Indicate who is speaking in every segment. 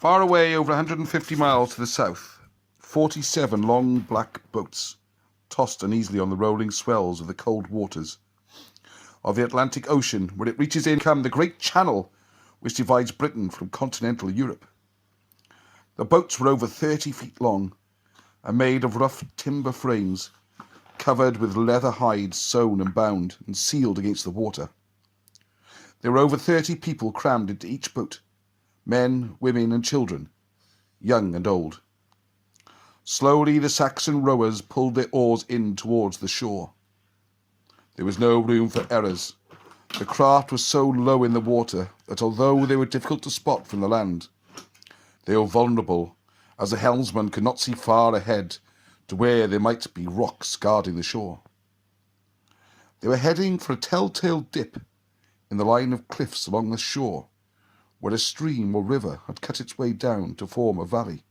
Speaker 1: Far away, over 150 miles to the south, 47 long black boats tossed uneasily on the rolling swells of the cold waters of the Atlantic Ocean, where it reaches in come the great channel which divides Britain from continental Europe. The boats were over 30 feet long and made of rough timber frames covered with leather hides sewn and bound and sealed against the water. There were over 30 people crammed into each boat, men, women and children, young and old. Slowly the Saxon rowers pulled their oars in towards the shore. There was no room for errors. The craft was so low in the water that although they were difficult to spot from the land, they were vulnerable, as the helmsman could not see far ahead to where there might be rocks guarding the shore. They were heading for a telltale dip in the line of cliffs along the shore, where a stream or river had cut its way down to form a valley,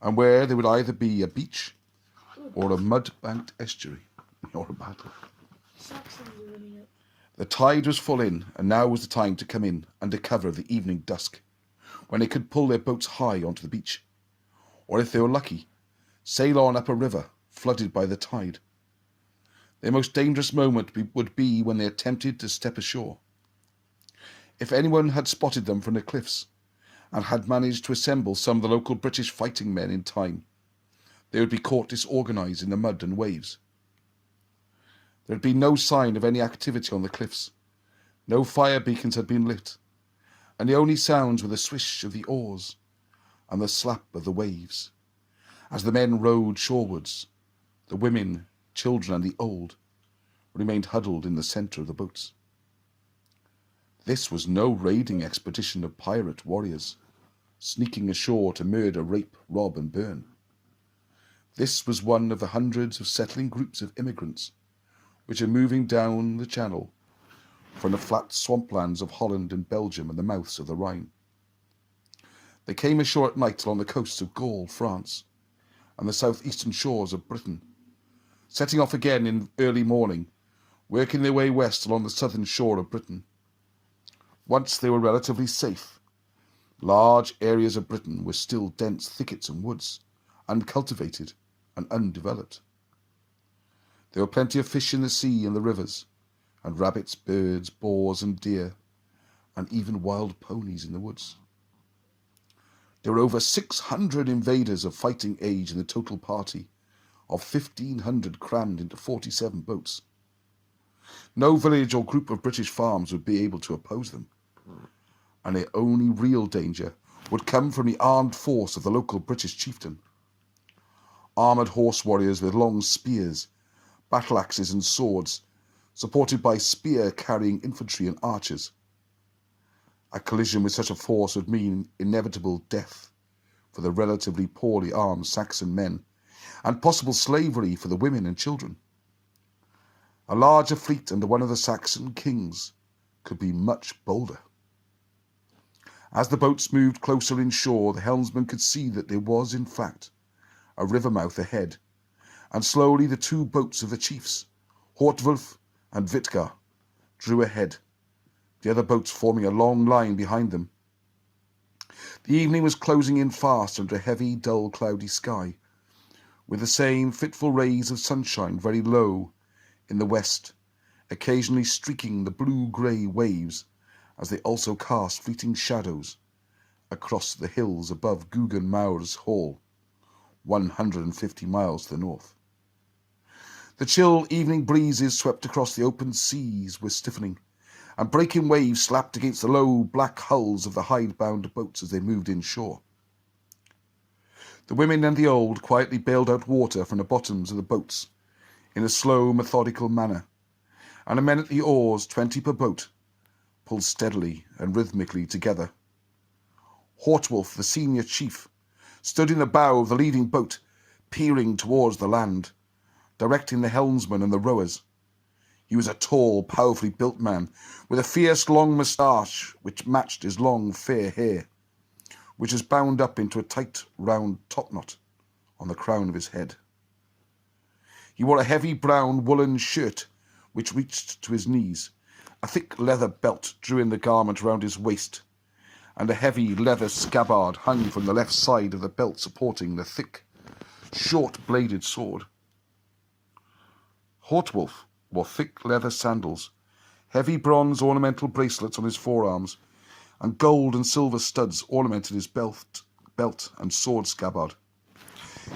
Speaker 1: and where there would either be a beach or a mud-banked estuary or a battle. The tide was full in, and now was the time to come in under cover of the evening dusk, when they could pull their boats high onto the beach, or if they were lucky, sail on up a river flooded by the tide. Their most dangerous moment would be when they attempted to step ashore. If anyone had spotted them from the cliffs and had managed to assemble some of the local British fighting men in time, they would be caught disorganized in the mud and waves. There had been no sign of any activity on the cliffs. No fire beacons had been lit, and the only sounds were the swish of the oars and the slap of the waves. As the men rowed shorewards, the women, children and the old remained huddled in the centre of the boats. This was no raiding expedition of pirate warriors, sneaking ashore to murder, rape, rob and burn. This was one of the hundreds of settling groups of immigrants which are moving down the channel from the flat swamplands of Holland and Belgium and the mouths of the Rhine. They came ashore at night along the coasts of Gaul, France, and the southeastern shores of Britain, setting off again in early morning, working their way west along the southern shore of Britain. Once they were relatively safe, large areas of Britain were still dense thickets and woods, uncultivated and undeveloped. There were plenty of fish in the sea and the rivers, and rabbits, birds, boars and deer, and even wild ponies in the woods. There were over 600 invaders of fighting age in the total party, of 1,500 crammed into 47 boats. No village or group of British farms would be able to oppose them, and their only real danger would come from the armed force of the local British chieftain. Armoured horse warriors with long spears, battle axes and swords, supported by spear-carrying infantry and archers. A collision with such a force would mean inevitable death for the relatively poorly armed Saxon men, and possible slavery for the women and children. A larger fleet under one of the Saxon kings could be much bolder. As the boats moved closer inshore, the helmsman could see that there was, in fact, a river mouth ahead, and slowly the two boats of the chiefs, Hortwulf and Witgar, drew ahead, the other boats forming a long line behind them. The evening was closing in fast under a heavy, dull, cloudy sky, with the same fitful rays of sunshine very low in the west, occasionally streaking the blue-grey waves as they also cast fleeting shadows across the hills above Guggen Maur's Hall, 150 miles to the north. The chill evening breezes swept across the open seas were stiffening, and breaking waves slapped against the low black hulls of the hide-bound boats as they moved inshore. The women and the old quietly bailed out water from the bottoms of the boats in a slow, methodical manner, and the men at the oars, 20 per boat, pulled steadily and rhythmically together. Hortwulf, the senior chief, stood in the bow of the leading boat, peering towards the land, directing the helmsman and the rowers. He was a tall, powerfully built man, with a fierce long moustache which matched his long, fair hair, which was bound up into a tight, round topknot on the crown of his head. He wore a heavy brown woolen shirt which reached to his knees. A thick leather belt drew in the garment round his waist, and a heavy leather scabbard hung from the left side of the belt supporting the thick, short-bladed sword. Hortwulf wore thick leather sandals, heavy bronze ornamental bracelets on his forearms, and gold and silver studs ornamented his belt and sword scabbard.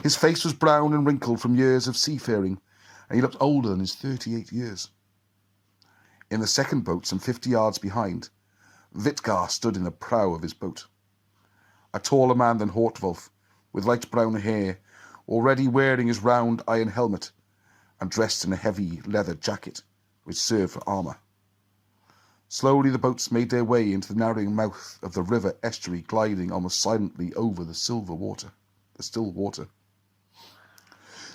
Speaker 1: His face was brown and wrinkled from years of seafaring, and he looked older than his 38 years. In the second boat, some 50 yards behind, Witgar stood in the prow of his boat. A taller man than Hortwulf, with light brown hair, already wearing his round iron helmet, and dressed in a heavy leather jacket which served for armour. Slowly the boats made their way into the narrowing mouth of the river estuary, gliding almost silently over the still water.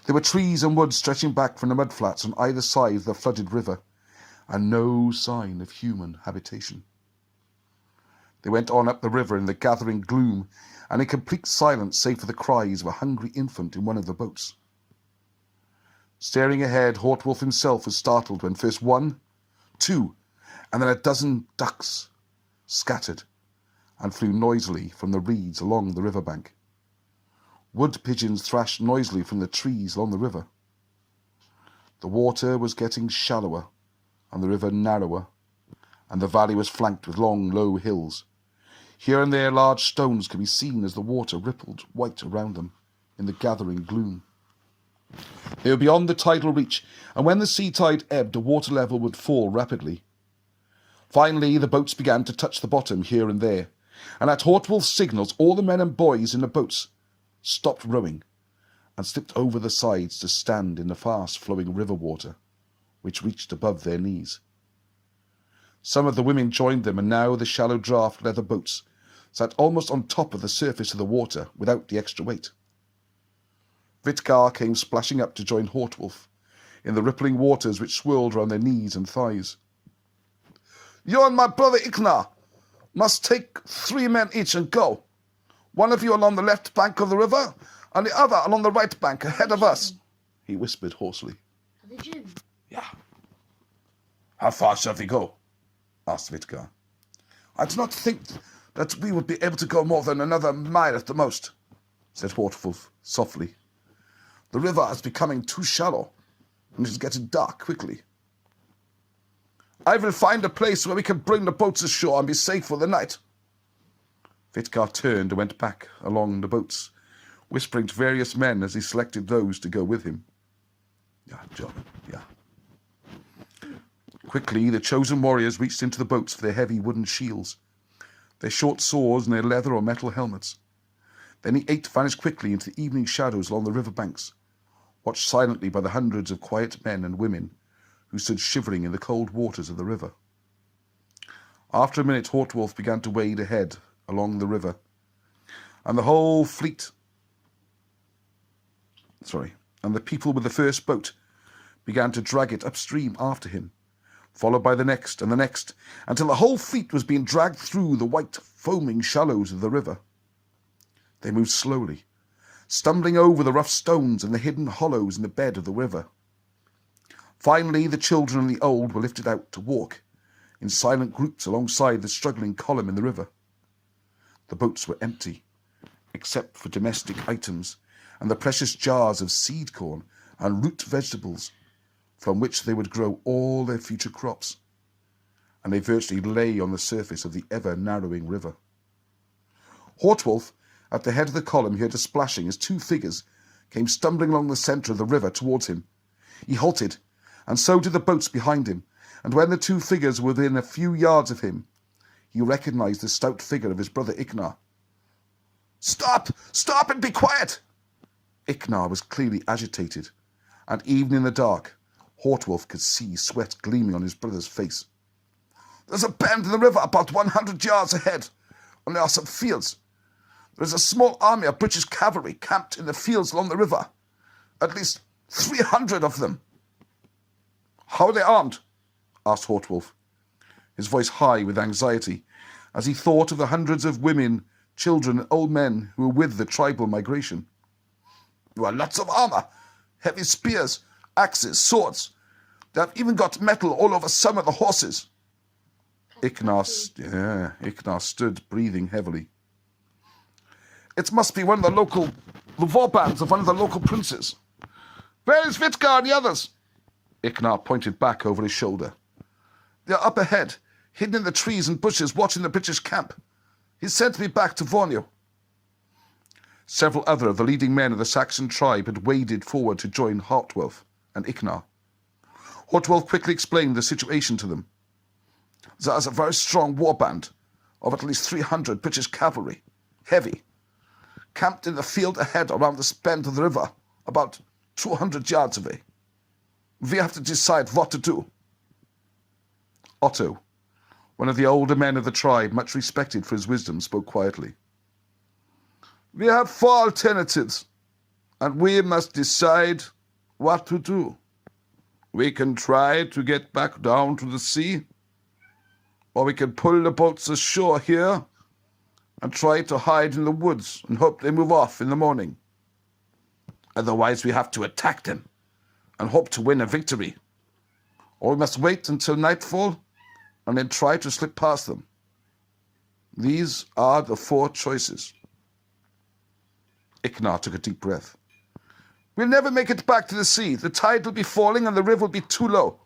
Speaker 1: There were trees and woods stretching back from the mudflats on either side of the flooded river, and no sign of human habitation. They went on up the river in the gathering gloom, and in complete silence save for the cries of a hungry infant in one of the boats. Staring ahead, Hortwulf himself was startled when first 1, 2, and then a dozen ducks scattered and flew noisily from the reeds along the river bank. Wood pigeons thrashed noisily from the trees along the river. The water was getting shallower and the river narrower, and the valley was flanked with long, low hills. Here and there large stones could be seen as the water rippled white around them in the gathering gloom. They were beyond the tidal reach, and when the sea tide ebbed, the water level would fall rapidly. Finally, the boats began to touch the bottom here and there, and at Hortwulf's signals, all the men and boys in the boats stopped rowing and slipped over the sides to stand in the fast-flowing river water, which reached above their knees. Some of the women joined them, and now the shallow draught leather boats sat almost on top of the surface of the water without the extra weight. Witgar came splashing up to join Hortwulf in the rippling waters which swirled round their knees and thighs. "You and my brother Ignar must take 3 men each and go. One of you along the left bank of the river, and the other along the right bank ahead of us," he whispered hoarsely.
Speaker 2: "To the gym?"
Speaker 1: "Yeah." "How far shall we go?" asked Witgar. "I do not think that we would be able to go more than another mile at the most," said Hortwulf softly. "The river is becoming too shallow, and it is getting dark quickly." "I will find a place where we can bring the boats ashore and be safe for the night." Witgar turned and went back along the boats, whispering to various men as he selected those to go with him. "Yeah, John, yeah." Quickly, the chosen warriors reached into the boats for their heavy wooden shields, their short swords and their leather or metal helmets. Then the 8 vanished quickly into the evening shadows along the river banks, watched silently by the hundreds of quiet men and women who stood shivering in the cold waters of the river. After a minute, Hortwulf began to wade ahead along the river, and the people with the first boat began to drag it upstream after him, followed by the next and the next, until the whole fleet was being dragged through the white, foaming shallows of the river. They moved slowly, stumbling over the rough stones and the hidden hollows in the bed of the river. Finally, the children and the old were lifted out to walk in silent groups alongside the struggling column in the river. The boats were empty, except for domestic items and the precious jars of seed corn and root vegetables from which they would grow all their future crops, and they virtually lay on the surface of the ever-narrowing river. Hortwulf, at the head of the column, heard a splashing as 2 figures came stumbling along the centre of the river towards him. He halted, and so did the boats behind him, and when the 2 figures were within a few yards of him, he recognised the stout figure of his brother Ignar. "Stop! Stop and be quiet!" Ignar was clearly agitated, and even in the dark, Hortwulf could see sweat gleaming on his brother's face. "There's a bend in the river about 100 yards ahead, and there are some fields. There is a small army of British cavalry camped in the fields along the river, at least 300 of them." "How are they armed?" asked Hortwulf, his voice high with anxiety, as he thought of the hundreds of women, children, and old men who were with the tribal migration. "Well, lots of armour, heavy spears, axes, swords. They have even got metal all over some of the horses." Iknar stood, breathing heavily. It must be one of the war bands of one of the local princes. Where is Vitkar and the others? Iknar pointed back over his shoulder. They're up ahead, hidden in the trees and bushes, watching the British camp. He sent me back to warn you. Several other of the leading men of the Saxon tribe had waded forward to join Hortwulf and Iknar. Hortwulf quickly explained the situation to them. There is a very strong warband of at least 300 British cavalry, heavy, camped in the field ahead around the bend of the river, about 200 yards away. We have to decide what to do. Otto, one of the older men of the tribe, much respected for his wisdom, spoke quietly. We have 4 alternatives, and we must decide what to do. We can try to get back down to the sea, or we can pull the boats ashore here and try to hide in the woods and hope they move off in the morning. Otherwise, we have to attack them and hope to win a victory. Or we must wait until nightfall and then try to slip past them. These are the 4 choices. Iknar took a deep breath. We'll never make it back to the sea. The tide will be falling and the river will be too low.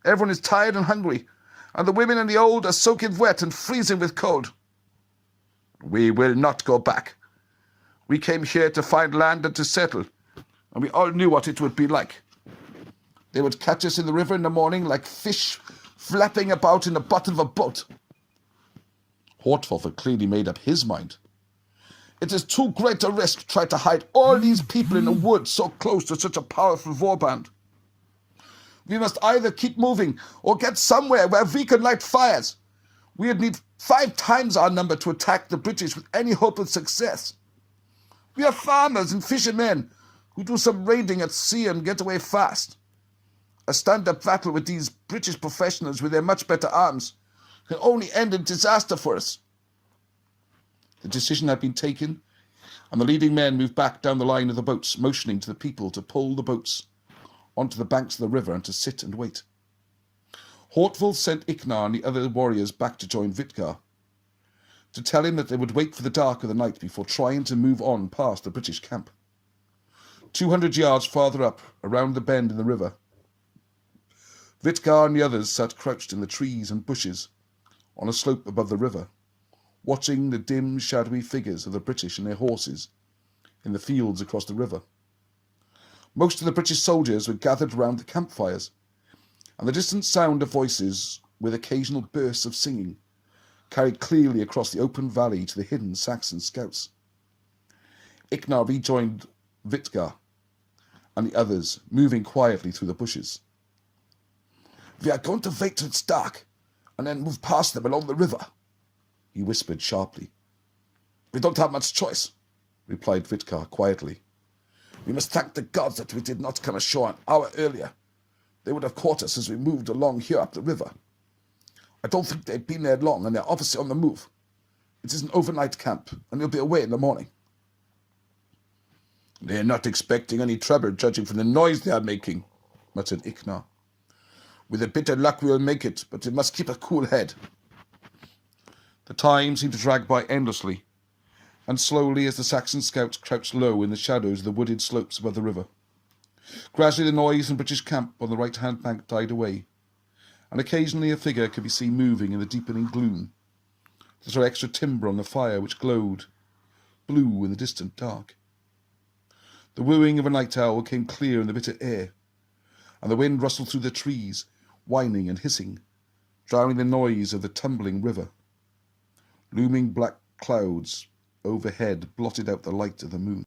Speaker 1: Everyone is tired and hungry, and the women and the old are soaking wet and freezing with cold. We will not go back. We came here to find land and to settle, and we all knew what it would be like. They would catch us in the river in the morning like fish flapping about in the bottom of a boat. Hortwulf had clearly made up his mind. It is too great a risk to try to hide all these people in the woods so close to such a powerful warband. We must either keep moving or get somewhere where we can light fires. We would need 5 times our number to attack the British with any hope of success. We are farmers and fishermen who do some raiding at sea and get away fast. A stand-up battle with these British professionals with their much better arms can only end in disaster for us. The decision had been taken, and the leading men moved back down the line of the boats, motioning to the people to pull the boats onto the banks of the river and to sit and wait. Hortwulf sent Iknar and the other warriors back to join Vitkar, to tell him that they would wait for the dark of the night before trying to move on past the British camp. 200 yards farther up, around the bend in the river, Vitkar and the others sat crouched in the trees and bushes on a slope above the river, watching the dim, shadowy figures of the British and their horses in the fields across the river. Most of the British soldiers were gathered round the campfires, and the distant sound of voices, with occasional bursts of singing, carried clearly across the open valley to the hidden Saxon scouts. Iknar rejoined Vitkar and the others, moving quietly through the bushes. We are going to wait till it's dark, and then move past them along the river, he whispered sharply. We don't have much choice, replied Vitkar quietly. We must thank the gods that we did not come ashore an hour earlier. They would have caught us as we moved along here up the river. I don't think they've been there long, and they're obviously on the move. It is an overnight camp, and they'll be away in the morning. They're not expecting any trouble, judging from the noise they are making, muttered Iknar. With a bit of luck we will make it, but we must keep a cool head. The time seemed to drag by endlessly, and slowly as the Saxon scouts crouched low in the shadows of the wooded slopes above the river. Gradually the noise in the British camp on the right-hand bank died away, and occasionally a figure could be seen moving in the deepening gloom, to throw extra timber on the fire which glowed blue in the distant dark. The wooing of a night owl came clear in the bitter air, and the wind rustled through the trees, whining and hissing, drowning the noise of the tumbling river. Looming black clouds overhead blotted out the light of the moon.